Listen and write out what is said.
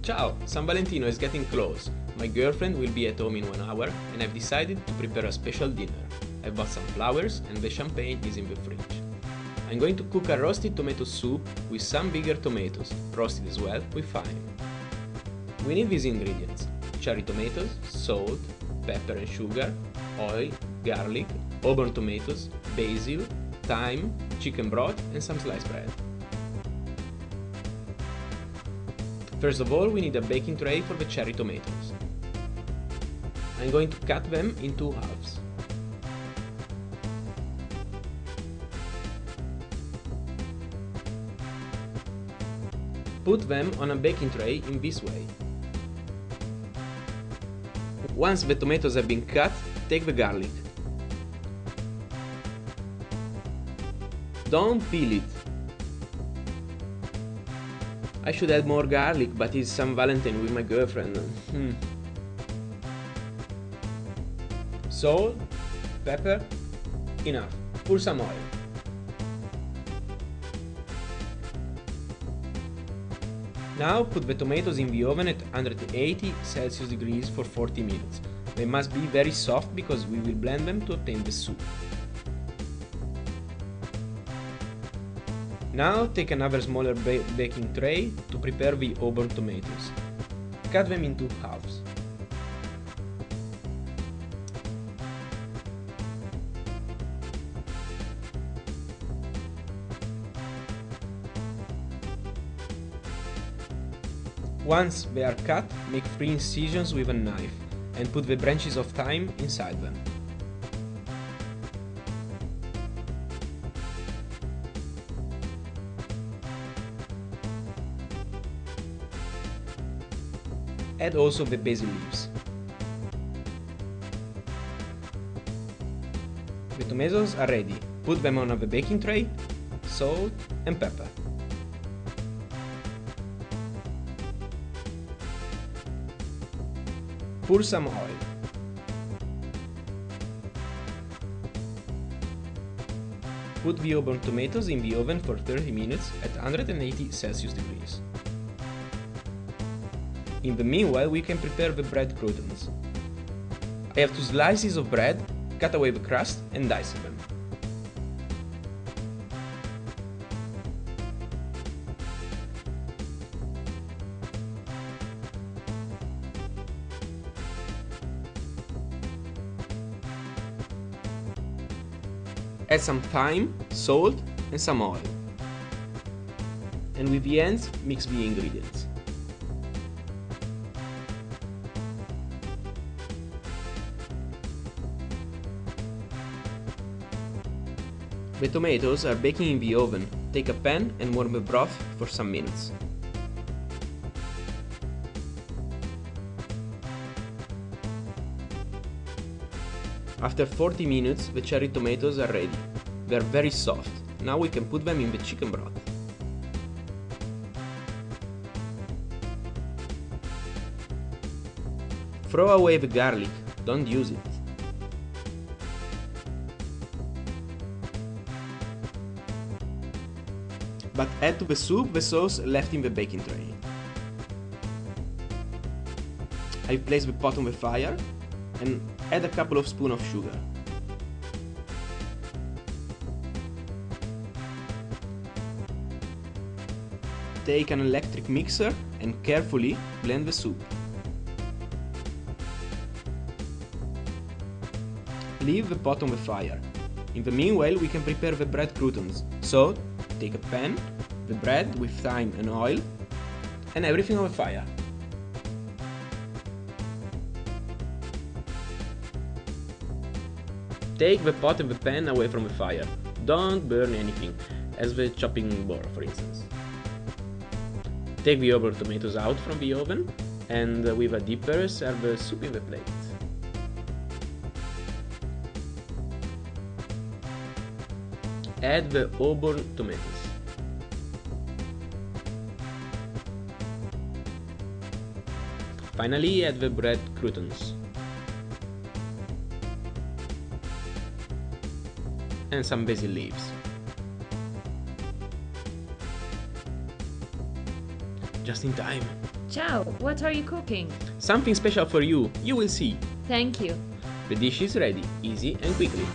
Ciao! San Valentino is getting close. My girlfriend will be at home in 1 hour and I've decided to prepare a special dinner. I bought some flowers and the champagne is in the fridge. I'm going to cook a roasted tomato soup with some bigger tomatoes, roasted as well with thyme. We need these ingredients: cherry tomatoes, salt, pepper and sugar, oil, garlic, auburn tomatoes, basil, thyme, chicken broth and some sliced bread. First of all, we need a baking tray for the cherry tomatoes. I'm going to cut them in 2 halves. Put them on a baking tray in this way. Once the tomatoes have been cut, take the garlic. Don't peel it. I should add more garlic, but it's Saint Valentine with my girlfriend. Salt, pepper, enough. Pour some oil. Now put the tomatoes in the oven at 180 Celsius degrees for 40 minutes. They must be very soft because we will blend them to obtain the soup. Now take another smaller baking tray to prepare the auburn tomatoes. Cut them in 2 halves. Once they are cut, make 3 incisions with a knife and put the branches of thyme inside them. Add also the basil leaves. The tomatoes are ready. Put them on the baking tray, salt and pepper. Pour some oil. Put the auburn tomatoes in the oven for 30 minutes at 180 Celsius degrees. In the meanwhile, we can prepare the bread croutons. I have 2 slices of bread, cut away the crust and dice them. Add some thyme, salt and some oil. And with the hands, mix the ingredients. The tomatoes are baking in the oven. Take a pan and warm the broth for some minutes. After 40 minutes, the cherry tomatoes are ready. They are very soft. Now we can put them in the chicken broth. Throw away the garlic, don't use it. But add to the soup the sauce left in the baking tray. I place the pot on the fire and add a couple of spoons of sugar. Take an electric mixer and carefully blend the soup. Leave the pot on the fire. In the meanwhile, we can prepare the bread croutons. So, take a pan, the bread with thyme and oil, and everything on the fire. Take the pot and the pan away from the fire. Don't burn anything, as the chopping board, for instance. Take the auburn tomatoes out from the oven, and with a dipper serve the soup in the plate. Add the auburn tomatoes. Finally, add the bread croutons. And some basil leaves. just in time. Ciao, what are you cooking? Something special for you, you will see. Thank you. The dish is ready, easy and quickly.